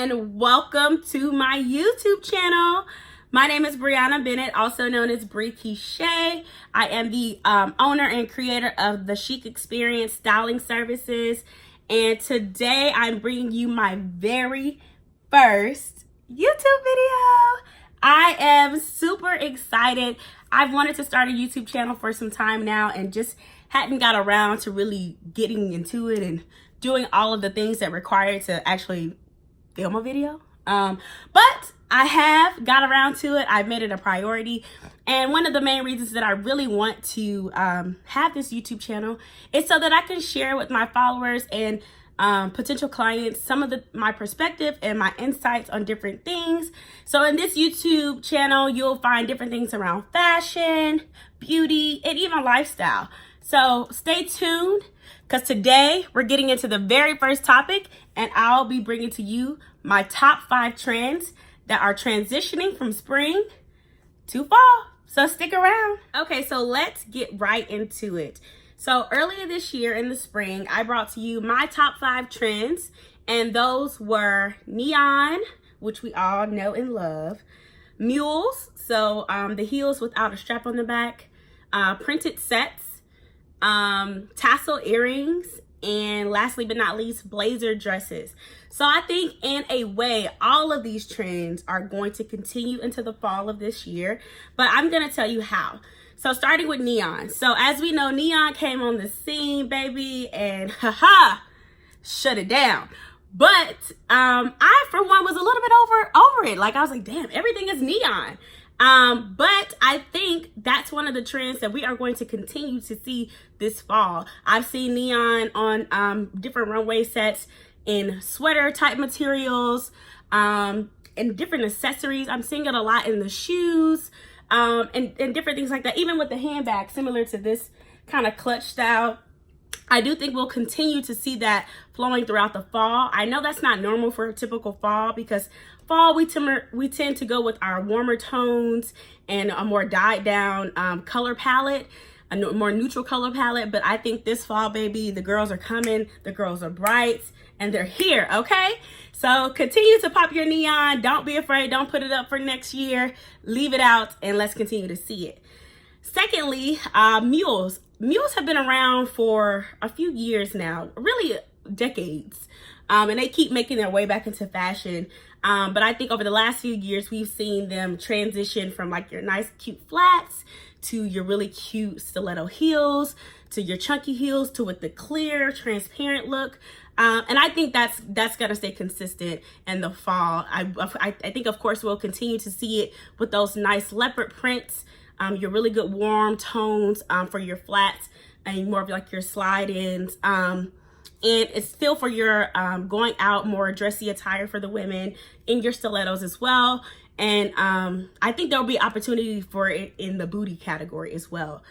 and welcome to my YouTube channel. My name is Brianna Bennett, also known as Bri Quiche. I am the owner and creator of the Chic Experience Styling Services, and today I'm bringing you my very first YouTube video. I am super excited. I've wanted to start a YouTube channel for some time now and just hadn't got around to really getting into it and doing all of the things that require to actually film a video. But I have got around to it. I've made it a priority. And one of the main reasons that I really want to have this YouTube channel is so that I can share with my followers and potential clients some of my perspective and my insights on different things. So in this YouTube channel, you'll find different things around fashion, beauty, and even lifestyle. So stay tuned, because today we're getting into the very first topic, and I'll be bringing to you my top 5 trends that are transitioning from spring to fall. So stick around. Okay, so let's get right into it. So earlier this year in the spring, I brought to you my top 5 trends, and those were neon, which we all know and love, mules, so the heels without a strap on the back, printed sets, tassel earrings, and lastly but not least, blazer dresses. So I think in a way, all of these trends are going to continue into the fall of this year, but I'm going to tell you how. So starting with neon. So as we know, neon came on the scene, baby, and shut it down. But I, for one, was a little bit over it. Like, I was like, damn, everything is neon. But I think that's one of the trends that we are going to continue to see this fall. I've seen neon on different runway sets in sweater type materials, and different accessories. I'm seeing it a lot in the shoes, and different things like that, even with the handbag, similar to this kind of clutch style. I do think we'll continue to see that flowing throughout the fall. I know that's not normal for a typical fall, because fall we tend to go with our warmer tones and a more dyed down color palette, a more neutral color palette. But I think this fall, baby, the girls are coming, the girls are bright, and they're here, okay? So continue to pop your neon. Don't be afraid. Don't put it up for next year. Leave it out, and let's continue to see it. Secondly, mules. Mules have been around for a few years now, really decades, and they keep making their way back into fashion. But I think over the last few years, we've seen them transition from like your nice, cute flats to your really cute stiletto heels, to your chunky heels, to with the clear, transparent look. And I think that's gonna stay consistent in the fall. I think, of course, we'll continue to see it with those nice leopard prints, your really good warm tones for your flats, and more of like your slide-ins. And it's still for your going out, more dressy attire for the women, in your stilettos as well. And I think there'll be opportunity for it in the booty category as well.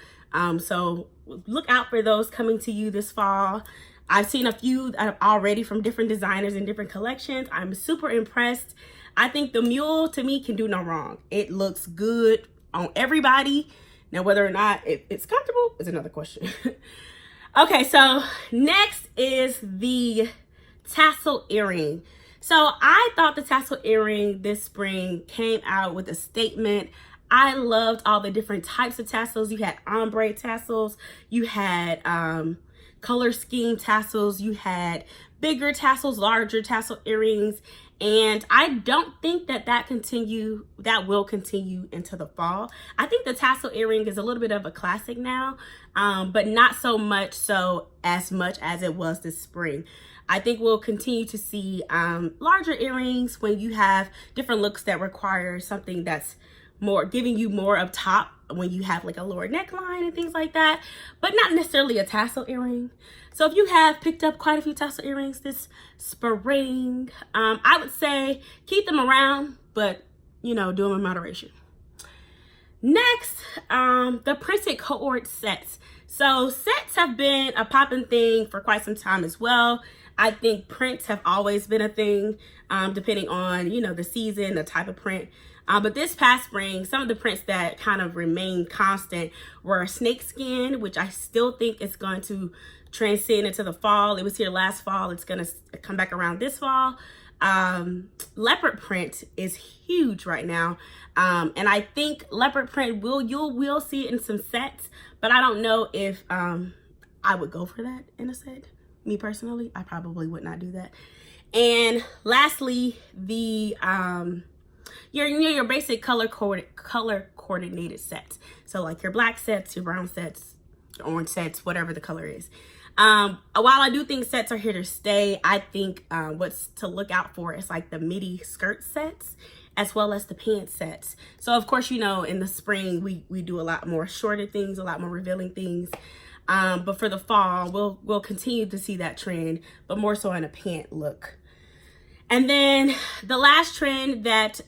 So look out for those coming to you this fall. I've seen a few already from different designers and different collections. I'm super impressed. I think the mule, to me, can do no wrong. It looks good on everybody. Now, whether or not it's comfortable is another question. Okay, so next is the tassel earring. So I thought the tassel earring this spring came out with a statement. I loved all the different types of tassels. You had ombre tassels, you had color scheme tassels, you had bigger tassels, larger tassel earrings, and I don't think that will continue into the fall. I think the tassel earring is a little bit of a classic now, but not so much as it was this spring. I think we'll continue to see larger earrings when you have different looks that require something that's more giving you more up top, when you have like a lower neckline and things like that, but not necessarily a tassel earring. So if you have picked up quite a few tassel earrings this spring, I would say keep them around, but do them in moderation. Next, the printed cohort sets. So sets have been a popping thing for quite some time as well. I think prints have always been a thing, depending on, the season, the type of print. But this past spring, some of the prints that kind of remained constant were snakeskin, which I still think is going to transcend into the fall. It was here last fall. It's going to come back around this fall. Leopard print is huge right now. And I think leopard print will see it in some sets, but I don't know if I would go for that in a set. Me personally, I probably would not do that. And lastly, the your basic color coordinated sets. So like your black sets, your brown sets, your orange sets, whatever the color is. While I do think sets are here to stay, I think what's to look out for is like the midi skirt sets as well as the pant sets. So of course, you know, in the spring we do a lot more shorter things, a lot more revealing things. But for the fall, we'll continue to see that trend, but more so in a pant look. And then the last trend that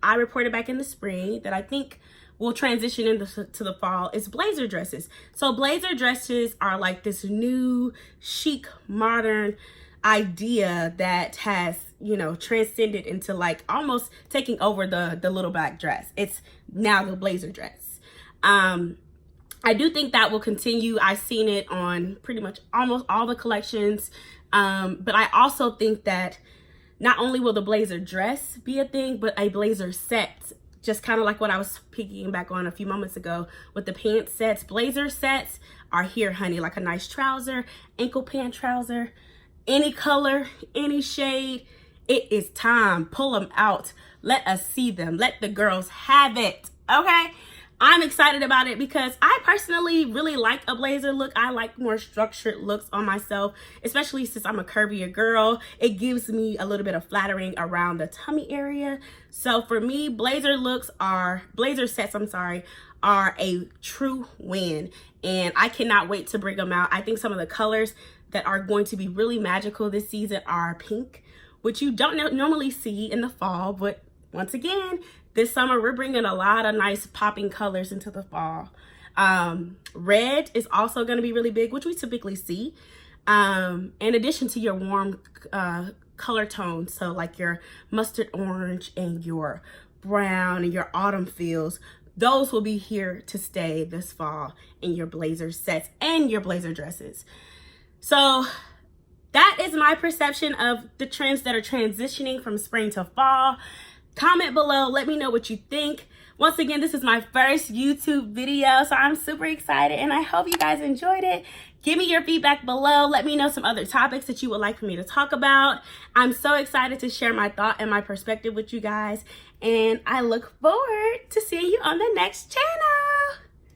I reported back in the spring that I think will transition into the fall is blazer dresses. So blazer dresses are like this new chic modern idea that has, you know, transcended into like almost taking over the little black dress. It's now the blazer dress. I do think that will continue. I've seen it on pretty much almost all the collections. But I also think that not only will the blazer dress be a thing, but a blazer set, just kind of like what I was picking back on a few moments ago with the pant sets. Blazer sets are here, honey, like a nice trouser, ankle pant trouser, any color, any shade. It is time. Pull them out. Let us see them. Let the girls have it, okay? I'm excited about it because I personally really like a blazer look. I like more structured looks on myself, especially since I'm a curvier girl. It gives me a little bit of flattering around the tummy area. So for me, blazer sets, are a true win. And I cannot wait to bring them out. I think some of the colors that are going to be really magical this season are pink, which you don't normally see in the fall, but once again, this summer, we're bringing a lot of nice popping colors into the fall. Red is also going to be really big, which we typically see. In addition to your warm color tones, so like your mustard orange and your brown and your autumn feels, those will be here to stay this fall in your blazer sets and your blazer dresses. So that is my perception of the trends that are transitioning from spring to fall. Comment below, let me know what you think. Once again, this is my first YouTube video, so I'm super excited and I hope you guys enjoyed it. Give me your feedback below. Let me know some other topics that you would like for me to talk about. I'm so excited to share my thought and my perspective with you guys, and I look forward to seeing you on the next channel.